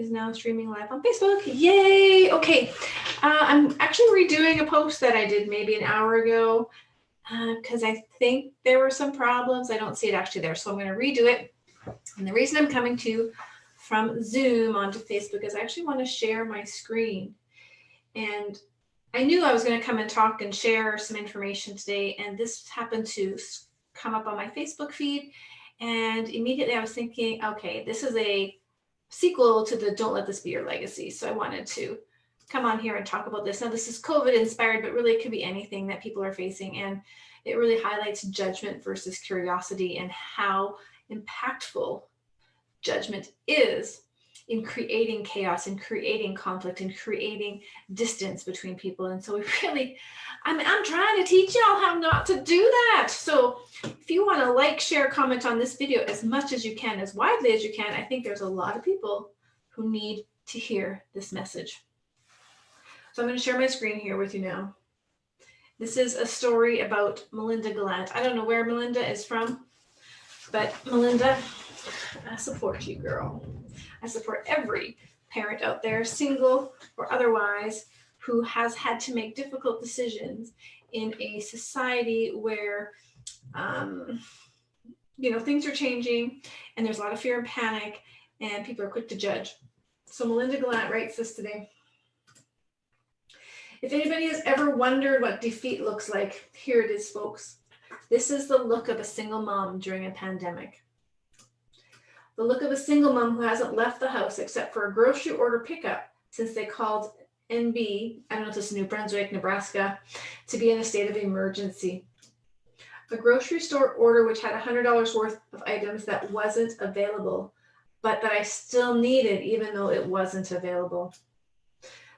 is now streaming live on Facebook. Yay! Okay, I'm actually redoing a post that I did maybe an hour ago because I think there were some problems. I don't see it actually there, so I'm going to redo it. And the reason I'm coming to you from Zoom onto Facebook is I actually want to share my screen. And I knew I was going to come and talk and share some information today, and this happened to come up on my Facebook feed. And immediately I was thinking, okay, this is a sequel to the Don't Let This Be Your Legacy. So I wanted to come on here and talk about this. Now, this is COVID inspired, but really it could be anything that people are facing. And it really highlights judgment versus curiosity and how impactful judgment is in creating chaos and creating conflict and creating distance between people. And so we really, I'm trying to teach y'all how not to do that. So if you want to like, share, comment on this video as much as you can, as widely as you can, I think there's a lot of people who need to hear this message. So I'm going to share my screen here with you now. This is a story about Melinda Gallant. I don't know where Melinda is from, but Melinda, I support you, girl. I support every parent out there, single or otherwise, who has had to make difficult decisions in a society where, things are changing and there's a lot of fear and panic and people are quick to judge. So Melinda Gallant writes this today. If anybody has ever wondered what defeat looks like, here it is, folks. This is the look of a single mom during a pandemic. The look of a single mom who hasn't left the house except for a grocery order pickup since they called NB, I don't know if this is New Brunswick, Nebraska, to be in a state of emergency. A grocery store order which had $100 worth of items that wasn't available, but that I still needed even though it wasn't available.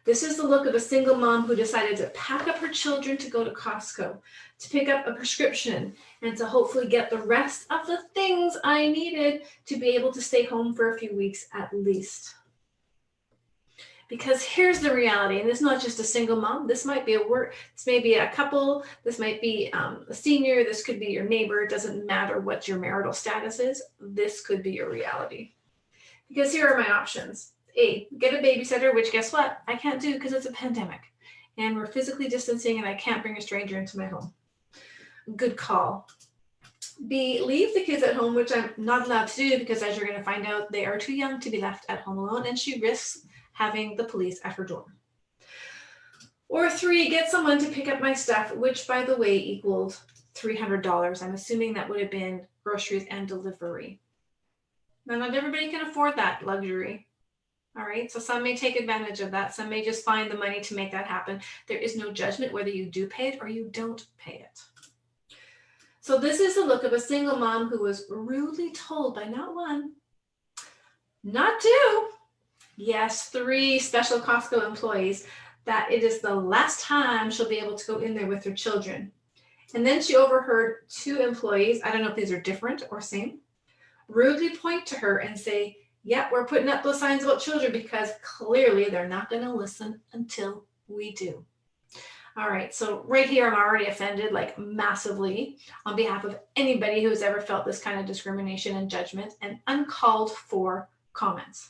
This is the look of a single mom who decided to pack up her children to go to COSTCO, to pick up a prescription, and to hopefully get the rest of the things I needed to be able to stay home for a few weeks at least. Because here's the reality, and it's not just a single mom. This might be this may be a couple, this might be a senior, this could be your neighbor. It doesn't matter what your marital status is. This could be your reality. Because here are my options. A, get a babysitter, which guess what? I can't do because it's a pandemic and we're physically distancing and I can't bring a stranger into my home. Good call. B, leave the kids at home, which I'm not allowed to do because as you're going to find out, they are too young to be left at home alone and she risks having the police at her door. Or 3, get someone to pick up my stuff, which by the way equaled $300. I'm assuming that would have been groceries and delivery. Now, not everybody can afford that luxury. All right, so some may take advantage of that. Some may just find the money to make that happen. There is no judgment whether you do pay it or you don't pay it. So this is the look of a single mom who was rudely told by not 1, not 2, yes, 3 special COSTCO employees that it is the last time she'll be able to go in there with her children. And then she overheard 2 employees, I don't know if these are different or same, rudely point to her and say, yeah, we're putting up those signs about children because clearly they're not going to listen until we do. All right, so right here, I'm already offended, like massively, on behalf of anybody who's ever felt this kind of discrimination and judgment and uncalled for comments.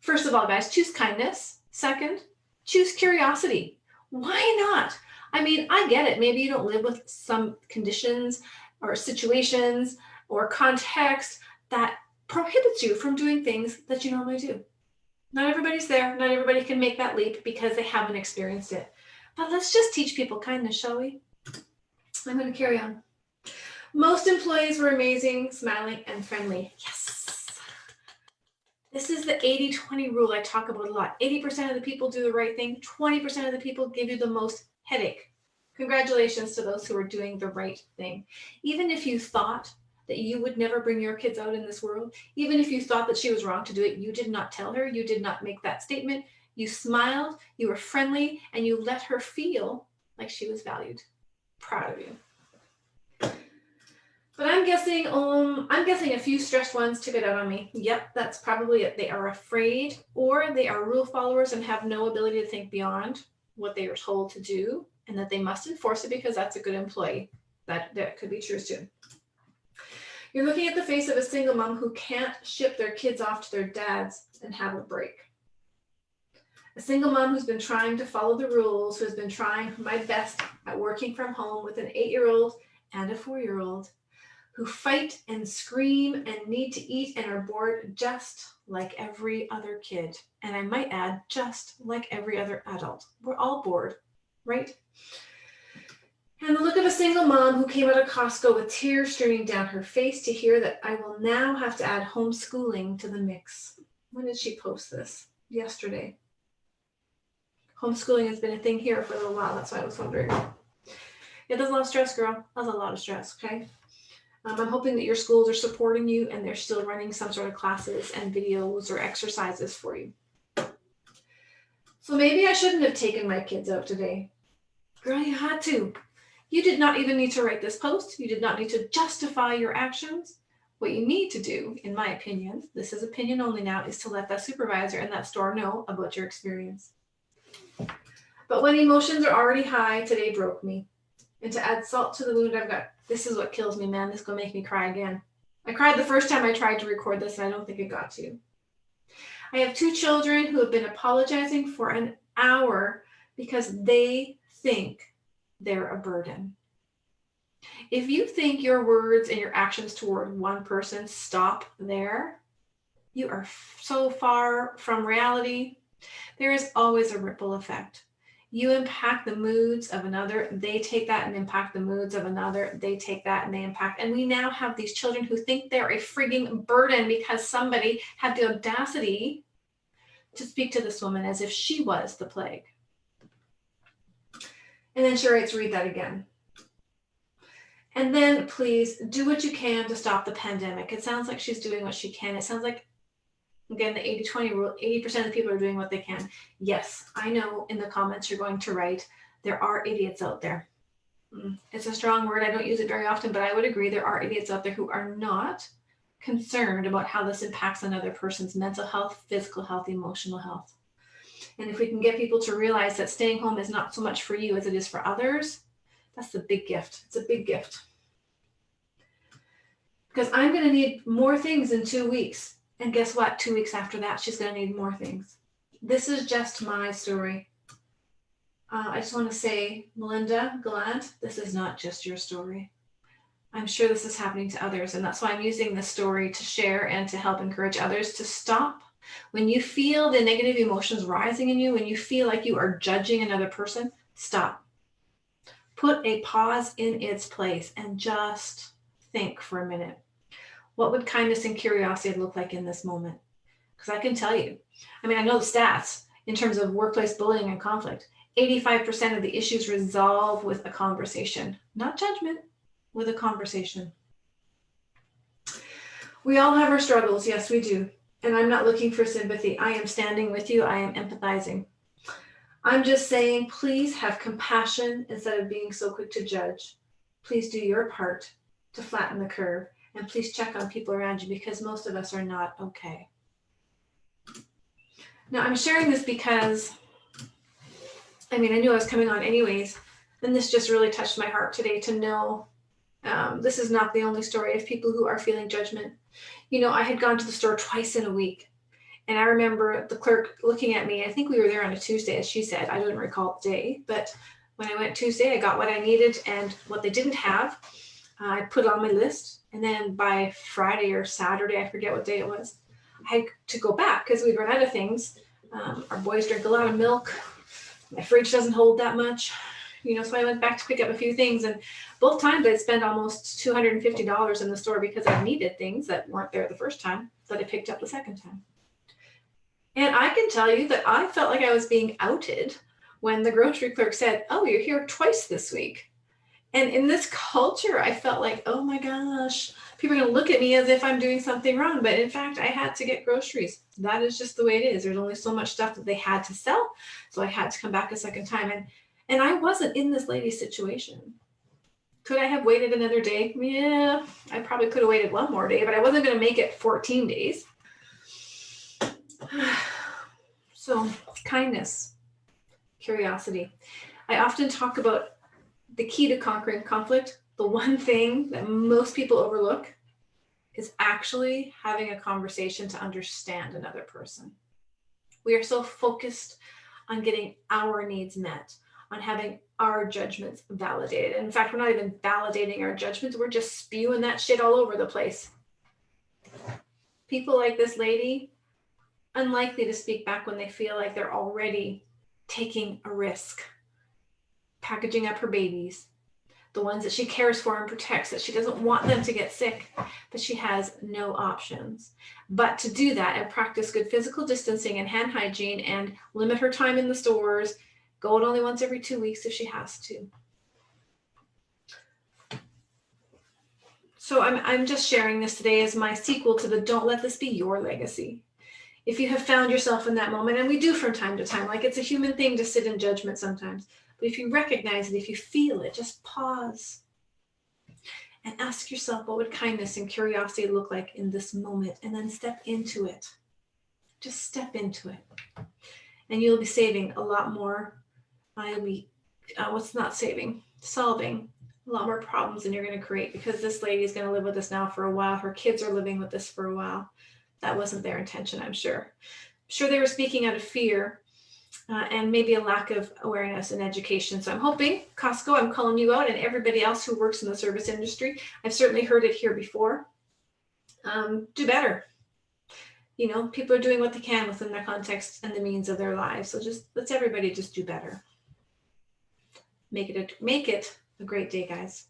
First of all, guys, choose kindness. Second, choose curiosity. Why not? I mean, I get it. Maybe you don't live with some conditions or situations or context that prohibits you from doing things that you normally do. Not everybody's there. Not everybody can make that leap because they haven't experienced it. But let's just teach people kindness, shall we? I'm going to carry on. Most employees were amazing, smiling, and friendly. Yes. This is the 80-20 rule I talk about a lot. 80% of the people do the right thing. 20% of the people give you the most headache. Congratulations to those who are doing the right thing. Even if you thought that you would never bring your kids out in this world, even if you thought that she was wrong to do it, you did not tell her, you did not make that statement, you smiled, you were friendly, and you let her feel like she was valued. Proud of you. But I'm guessing a few stressed ones took it out on me. Yep, that's probably it. They are afraid or they are rule followers and have no ability to think beyond what they are told to do and that they must enforce it because that's a good employee. That could be true too. You're looking at the face of a single mom who can't ship their kids off to their dads and have a break. A single mom who's been trying to follow the rules, who has been trying my best at working from home with an 8-year-old and a 4-year-old, who fight and scream and need to eat and are bored just like every other kid. And I might add, just like every other adult. We're all bored, right? And the look of a single mom who came out of COSTCO with tears streaming down her face to hear that I will now have to add homeschooling to the mix. When did she post this? Yesterday. Homeschooling has been a thing here for a little while. That's why I was wondering. Yeah, there's a lot of stress, girl. That's a lot of stress, okay? I'm hoping that your schools are supporting you and they're still running some sort of classes and videos or exercises for you. So maybe I shouldn't have taken my kids out today. Girl, you had to. You did not even need to write this post. You did not need to justify your actions. What you need to do, in my opinion, this is opinion only now, is to let that supervisor and that store know about your experience. But when emotions are already high, today broke me. And to add salt to the wound I've got, this is what kills me, man. This is going to make me cry again. I cried the first time I tried to record this, and I don't think it got to. I have 2 children who have been apologizing for an hour because they think they're a burden. If you think your words and your actions toward one person stop there, you are so far from reality. There is always a ripple effect. You impact the moods of another, they take that and impact the moods of another, they take that and they impact. And we now have these children who think they're a frigging burden because somebody had the audacity to speak to this woman as if she was the plague. And then she writes, read that again. And then please do what you can to stop the pandemic. It sounds like she's doing what she can. It sounds like, again, the 80-20 rule, 80% of the people are doing what they can. Yes, I know in the comments you're going to write, there are idiots out there. It's a strong word. I don't use it very often, but I would agree there are idiots out there who are not concerned about how this impacts another person's mental health, physical health, emotional health. And if we can get people to realize that staying home is not so much for you as it is for others, that's the big gift. It's a big gift. Because I'm going to need more things in 2 weeks. And guess what? 2 weeks after that, she's going to need more things. This is just my story. I just want to say, Melinda Gallant, this is not just your story. I'm sure this is happening to others. And that's why I'm using this story to share and to help encourage others to stop. When you feel the negative emotions rising in you, when you feel like you are judging another person, stop. Put a pause in its place and just think for a minute. What would kindness and curiosity look like in this moment? Because I can tell you, I know the stats in terms of workplace bullying and conflict. 85% of the issues resolve with a conversation, not judgment, with a conversation. We all have our struggles. Yes, we do. And I'm not looking for sympathy. I am standing with you. I am empathizing. I'm just saying, please have compassion instead of being so quick to judge. Please do your part to flatten the curve. And please check on people around you because most of us are not okay. Now, I'm sharing this because, I knew I was coming on anyways. And this just really touched my heart today to know this is not the only story of people who are feeling judgment. I had gone to the store twice in a week. And I remember the clerk looking at me. I think we were there on a Tuesday, as she said. I don't recall the day. But when I went Tuesday, I got what I needed. And what they didn't have, I put it on my list. And then by Friday or Saturday, I forget what day it was, I had to go back because we'd run out of things. Our boys drink a lot of milk. My fridge doesn't hold that much. So I went back to pick up a few things. And both times I'd spend almost $250 in the store because I needed things that weren't there the first time that I picked up the second time. And I can tell you that I felt like I was being outed when the grocery clerk said, oh, you're here twice this week. And in this culture, I felt like, oh my gosh, people are going to look at me as if I'm doing something wrong. But in fact, I had to get groceries. That is just the way it is. There's only so much stuff that they had to sell. So I had to come back a second time. And I wasn't in this lady's situation. Could I have waited another day? Yeah, I probably could have waited one more day, but I wasn't going to make it 14 days. So kindness, curiosity. I often talk about the key to conquering conflict, the one thing that most people overlook is actually having a conversation to understand another person. We are so focused on getting our needs met, on having our judgments validated. And in fact, we're not even validating our judgments, we're just spewing that shit all over the place. People like this lady, unlikely to speak back when they feel like they're already taking a risk, packaging up her babies, the ones that she cares for and protects, that she doesn't want them to get sick, but she has no options. But to do that and practice good physical distancing and hand hygiene and limit her time in the stores, go out only once every 2 weeks if she has to. So I'm just sharing this today as my sequel to the Don't Let This Be Your Legacy. If you have found yourself in that moment, and we do from time to time, like it's a human thing to sit in judgment sometimes, but if you recognize it, if you feel it, just pause and ask yourself, what would kindness and curiosity look like in this moment? And then step into it. Just step into it. And you'll be saving a lot more. You'll be, solving a lot more problems than you're going to create, because this lady is going to live with this now for a while. Her kids are living with this for a while. That wasn't their intention, I'm sure. I'm sure they were speaking out of fear and maybe a lack of awareness and education. So I'm hoping, COSTCO, I'm calling you out, and everybody else who works in the service industry, I've certainly heard it here before, do better. You know, people are doing what they can within their context and the means of their lives. So just let's everybody just do better. Make it a great day, guys.